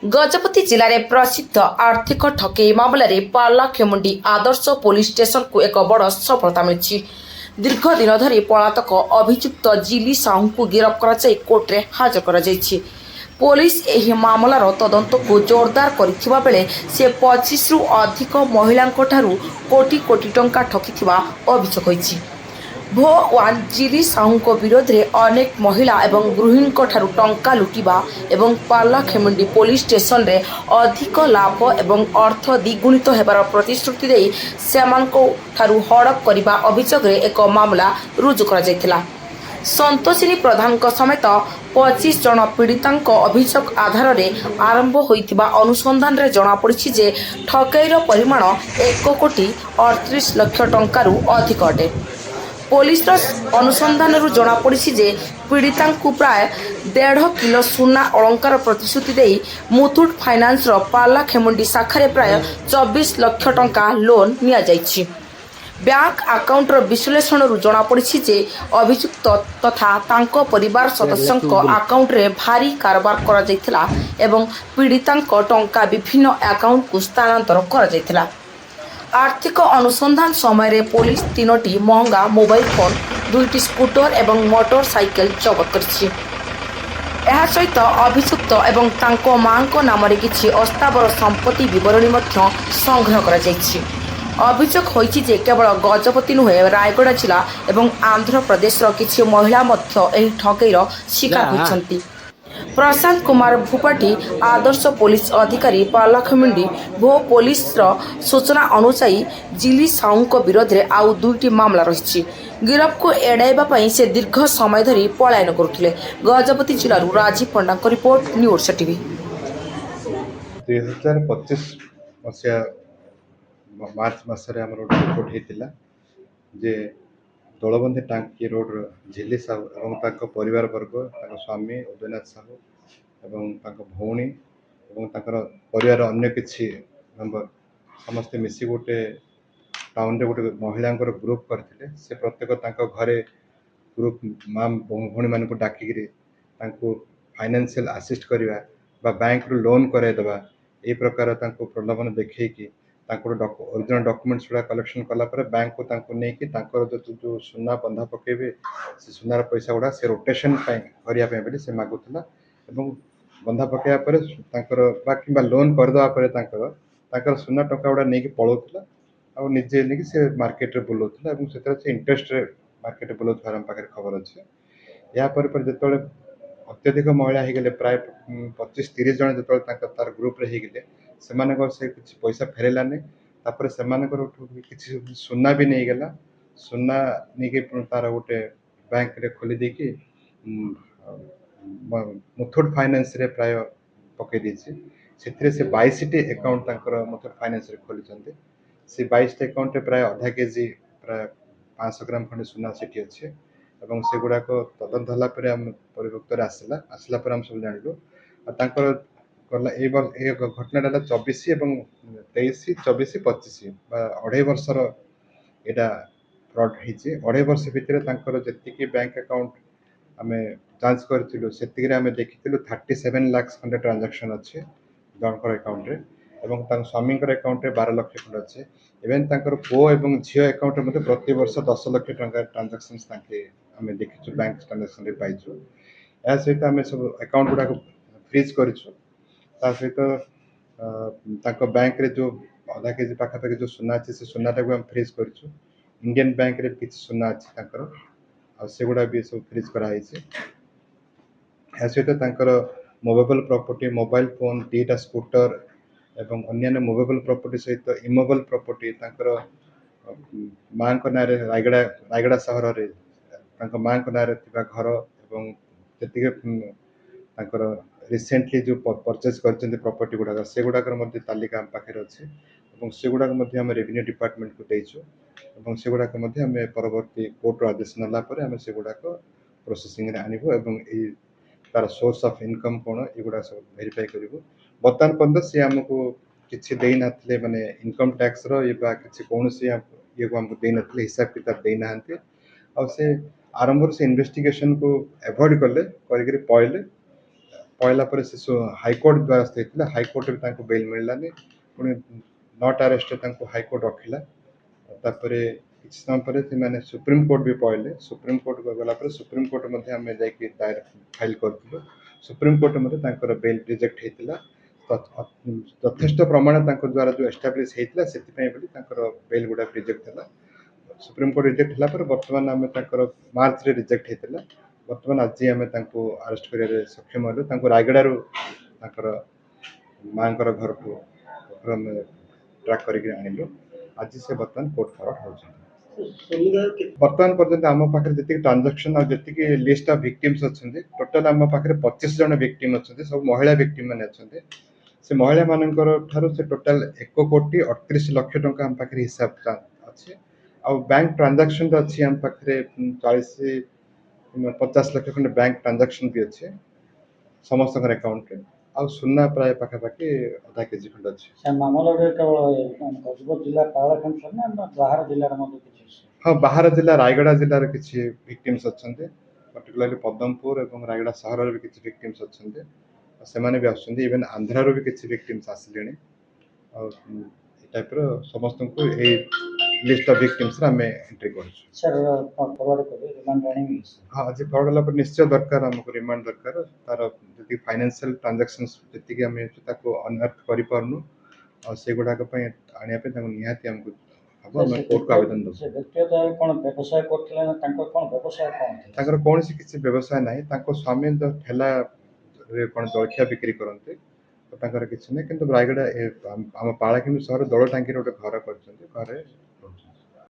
गजपति जिले में प्रसिद्ध आर्थिक ठकई मामलें पारलाखेमुंडी आदर्श पुलिस स्टेशन को एक बड़ सफलता मिली। दीर्घ दिन धरी पलातक अभियुक्त जिली साहू को गिरफ्त कर कोर्टे हाजर कर पुलिस एही मामलार तदंत को जोरदार करिथिबा बेले से 25 रु अधिक महिला कोटी कोटी टंका ठकिथिबा अभियोग होईछि। भोवान जिली साहू विरोध में अनेक महिला एवं गृहिणी टंका लुटिबा एवं पारलाखेमुंडी पुलिस स्टेशन रे अधिक लाभ एवं अर्थ द्विगुणित हेबार प्रतिश्रुति देई सेमानको ठारू हड़प करबा अभियोग रे एक मामला रुजु करा जायतिला। संतोषिनी प्रधान समेत 25 जन पीड़ितांक अभियोग आधार में आरंभ होइतिबा अनुसंधान रे जणा पड़िछि जे ठकईर परिमाण 1 कोटी 38 लाख टंकारु अधिक अटे। पुलिस अनुसंधान जना पड़ी जे पीड़िता प्राय 1.5 किलो सुना अलंकार प्रतिश्रुति दे मुथुट फाइनान्स पारलाखेमुंडी शाखारे प्राय 24 लाख टंका लोन निया जाइछि। बैंक अकाउंट विश्लेषण जना पड़ी जे अभियुक्त तथा तांको परिवार सदस्यों अकाउंट रे भारी कारोबार करा जायतिला एवं पीड़िता टंका विभिन्न अकाउंट को स्थानांतर करा जायतिला। आर्थिक अनुसंधान समय पुलिस 3टी महंगा मोबाइल फोन 2टी स्कूटर एवं मोटरसाइकेल जबत करिछि। एहा सहित अभियुक्त एवं तांको मांको नाम रे किछि अस्थावर संपत्ति विवरणी मध्य संग्रह करा जायछि। अभियोग होइछि जे केवल गजपति नुहे रायगड़ा जिला एवं आंध्र प्रदेश किछि महिला मध्य एही ठकईर शिकार होइछन्ति। प्रशांत कुमार भूपाटी आदर्श पुलिस अधिकारी पारलाखेमुंडी भो पुलिस सूचना अनुसार जिली साहू विरोध में आउ 2टी मामला रही। गिरफ को एड़ाइबा से दीर्घ समय धरी पलायन करुले। गजपति जिलूर राजीव पंडा रिपोर्ट न्यूज टीवी। 2025 मसीहा मार्च मसरे आम रिपोर्ट होता जे दलबंदी टांकी रोड झिली साहू और परिवार वर्ग स्वामी उदयनाथ साहू और भौणी और परिवार अन्य किसी मेंबर समस्ते मिसी गोटे टाउन रे गोटे महिला ग्रुप करते से प्रत्येक घरे ग्रुप माँ भौणी मान डाकिक फाइनेंशियल असिस्ट करवा बैंक रू लोन कराइदेवा ये प्रकार प्रलोभन देखी ओरिजिनल डॉक्यूमेंट्स गुड़ा कलेक्शन कलापर बैंक को लेकिन जो सुना बंधा पकेबे से सुनार पैसा गुड़ा से रोटेशन करने से मागुला बंधा पकड़ा कि लोन करदेवा सुना टंका गुड़ा नहीं पलाऊला और निजे नहीं से मार्केट रे बुलाऊला से इंटरेस्ट मार्केट बुलाऊला आम पाखे खबर अच्छे। यापर जो अत्यधिक महिला हो गले प्राय 25-30 जन जो तार ग्रुप रे हो गले से किसी पैसा फेरलानी किसी सुना भी नहीं गला सुना नहीं तार गोटे बैंक रे खोली देकी मुथुट फाइनेंस रे प्राय पकई देछि से 22टी अकाउंट मुथुट फाइनेंस रे खोली से 22टी अकाउंट रे प्राय आधा केजी प्राय 500 ग्राम खंडे सुना सेठी अच्छे और से गुड़ाक तदंत होगापर आम परिभुक्त आसला आम सब जानलु गला ये घटना 24 और 23 24 25 अढ़ाई वर्षर यहाँ फ्रड होती 2.5 वर्ष भितर जी बैंक अकाउंट आम जांच करूँ से देखी 37 लाख खंडे ट्रांजाक्शन अच्छे जनकर अकाउंट रे और स्वामी अकाउंट रे 12 लाख खंड अच्छे इवेन पुओ और झील अकाउंट में प्रति वर्ष 10 लाख टंका ट्रांजाक्शन आम देखी बैंक ट्रांजाक्शन पाइचु। या सहित आम सब अकाउंट गुड़ा फ्रीज करूँ सहित बैंक रे जो आधा केजी पाखापाखि जो सुना अच्छे से सुनाटा को फ्रीज करूँ इंडियन बैंक रे किसी सुना अच्छे से गुड़ा भी सब फ्रीज कराई। या सहित मूवेबल प्रॉपर्टी मोबाइल फोन 2टा स्कूटर एवं अन्य मूवेबल प्रॉपर्टी सहित इमूवेबल प्रॉपर्टी माँ ना रायगड़ा सहर में माँ ना घर एवं जी रिसेंटली जो परचेज कर प्रॉपर्टी गुड़ाक से गुड़ाक तालिका आम पाखे अच्छे और से गुड़ाक रेवेन्यू डिपार्टमेंट को देचु से गुड़ाक परवर्ती कोर्ट आदेश नालापर आम से गुड़ाक प्रोसेसिंग आनबू तार सोर्स ऑफ इनकम कौन युवा सब वेरीफाई करूँ। बर्तमान पर्यटन सी आमको किसी देना माने इनकम टैक्स कि कौन ये को आमको देना हिसाब किताब देना और से आरंभ से इन्वेस्टिगेशन को एवॉइड कले पड़े ପଳେଇଲା ପରେ ସେ ହାଇକୋର୍ଟ ଦ୍ୱାରସ୍ଥ ହେଇଥିଲା। ହାଇକୋର୍ଟରେ ତାଙ୍କୁ ବେଲ୍ ମିଳିଲାନି। ପୁଣି ନଟ୍ ଆରେଷ୍ଟରେ ତାଙ୍କୁ ହାଇକୋର୍ଟ ରଖିଲା। ତାପରେ କିଛି ସମୟ ପରେ ସେମାନେ ସୁପ୍ରିମକୋର୍ଟ ବି ପଳେଇଲେ। ସୁପ୍ରିମକୋର୍ଟ ଗଲା ପରେ ସୁପ୍ରିମକୋର୍ଟ ମଧ୍ୟ ଆମେ ଯାଇକି ଦାୟର ଫାଇଲ୍ କରିଥିଲୁ। ସୁପ୍ରିମକୋର୍ଟ ମଧ୍ୟ ତାଙ୍କର ବେଲ୍ ରିଜେକ୍ଟ ହେଇଥିଲା। ଯଥେଷ୍ଟ ପ୍ରମାଣ ତାଙ୍କ ଦ୍ୱାରା ଯେଉଁ ଏଷ୍ଟାବ୍ଲିଶ ହେଇଥିଲା ସେଥିପାଇଁ ବୋଲି ତାଙ୍କର ବେଲ୍ ଗୁଡ଼ାକ ରିଜେକ୍ଟ ହେଲା। ସୁପ୍ରିମକୋର୍ଟ ରିଜେକ୍ଟ ହେଲା ପରେ ବର୍ତ୍ତମାନ ଆମେ ତାଙ୍କର ମାର୍ଚ୍ଚରେ ରିଜେକ୍ଟ ହେଇଥିଲା। ବର୍ତ୍ତମାନ ଆଜି ଆମେ ତାଙ୍କୁ ଆରେଷ୍ଟ କରିବାରେ ସକ୍ଷମ ହେଲୁ। ତାଙ୍କୁ ରାୟଗଡ଼ାରୁ ତାଙ୍କର ମାଆଙ୍କର ଘରକୁ ଆମେ ଟ୍ରାକ୍ କରିକି ଆଣିଲୁ। ଆଜି ସେ ବର୍ତ୍ତମାନ କୋର୍ଟ ଫରୱାର୍ଡ ହେଉଛନ୍ତି। ବର୍ତ୍ତମାନ ପର୍ଯ୍ୟନ୍ତ ଆମ ପାଖରେ ଯେତିକି ଟ୍ରାଞ୍ଜାକ୍ସନ୍ ଆଉ ଯେତିକି ଲିଷ୍ଟ ଅଫ୍ ଭିକ୍ଟିମ୍ସ ଅଛନ୍ତି, ଟୋଟାଲ ଆମ ପାଖରେ 25 ଜଣ ଭିକ୍ଟିମ୍ ଅଛନ୍ତି। ସବୁ ମହିଳା ଭିକ୍ଟିମ୍ ମାନେ ଅଛନ୍ତି। ସେ ମହିଳାମାନଙ୍କର ଠାରୁ ସେ ଟୋଟାଲ 1,38,00,000 ଟଙ୍କା ଆମ ପାଖରେ ହିସାବ ଅଛି। ଆଉ ବ୍ୟାଙ୍କ ଟ୍ରାଞ୍ଜାକ୍ସନ୍ ଅଛି ଆମ ପାଖରେ 50 ଲକ୍ଷ ଖଣ୍ଡେ ବ୍ୟାଙ୍କ ଟ୍ରାଞ୍ଜାକ୍ସନ୍ ବି ଅଛି ସମସ୍ତଙ୍କର ଆକାଉଣ୍ଟରେ। ଆଉ ସୁନା ପ୍ରାୟ ପାଖାପାଖି ଅଧା କେଜି ଖଣ୍ଡେ ଅଛି। ସେ ମାମଲାରେ କେବଳ ଗଜପତି ଜିଲ୍ଲା ପାରଳାଖେମୁଣ୍ଡି ନା ବାହାର ଜିଲ୍ଲାର ମଧ୍ୟ କିଛି ଅଛି? ହଁ, ବାହାର ଜିଲ୍ଲା ରାୟଗଡ଼ା ଜିଲ୍ଲାର କିଛି ଭିକ୍ଟିମ୍ସ ଅଛନ୍ତି। ପର୍ଟିକୁଲାରଲି ପଦମପୁର ଏବଂ ରାୟଗଡ଼ା ସହରର ବି କିଛି ଭିକ୍ଟିମ୍ସ ଅଛନ୍ତି। ଆଉ ସେମାନେ ବି ଆସୁଛନ୍ତି। ଇଭେନ୍ ଆନ୍ଧ୍ରାରୁ ବି କିଛି ଭିକ୍ଟିମ୍ସ ଆସିଲେଣି। ଆଉ ଏ ଟାଇପ୍ର ସମସ୍ତଙ୍କୁ ଏଇ ଲିଷ୍ଟ ଅଫ୍ ଭିକ୍ଟିମ୍ସରେ ଆମେ ଏଣ୍ଟ୍ରି କରୁଛୁ। ସାର୍ ଫରୱାର୍ଡ କରିବେ ରିମାଣ୍ଡ ଆଣିବି? ହଁ, ଆଜି ଫରୱାର୍ଡ ହେଲା ପରେ ନିଶ୍ଚୟ ଦରକାର, ଆମକୁ ରିମାଣ୍ଡ ଦରକାର। ତାର ଯେତିକି ଫାଇନାନ୍ସିଆଲ ଟ୍ରାଞ୍ଜାକ୍ସନ୍ସ ଯେତିକି ଆମେ ତାକୁ ଅନଆର୍ଥ କରିପାରୁନୁ, ଆଉ ସେଗୁଡ଼ାକ ପାଇଁ ଆଣିବା ପାଇଁ ତାଙ୍କୁ ନିହାତି ଆମକୁ ହେବ। ଆମେ କୋର୍ଟକୁ ଆବେଦନ ଦେବୁ। ସେ ବ୍ୟକ୍ତିଗତ ଭାବେ କ'ଣ ବ୍ୟବସାୟ କରୁଥିଲେ ନା ତାଙ୍କର କ'ଣ ବ୍ୟବସାୟ କ'ଣ ଥିଲା? ତାଙ୍କର କୌଣସି କିଛି ବ୍ୟବସାୟ ନାହିଁ। ତାଙ୍କ ସ୍ୱାମୀ ତ ଠେଲାରେ କ'ଣ ଜଳଖିଆ ବିକ୍ରି କରନ୍ତି। ତ ତାଙ୍କର କିଛି ନାହିଁ। କିନ୍ତୁ ରାୟଗଡ଼ା ଆମ ପାଳାଖେମୁଣ୍ଡି ସହର ଦୋଳ ଟାଙ୍କିରେ ଗୋଟେ ଘର କରିଛନ୍ତି। ଘରେ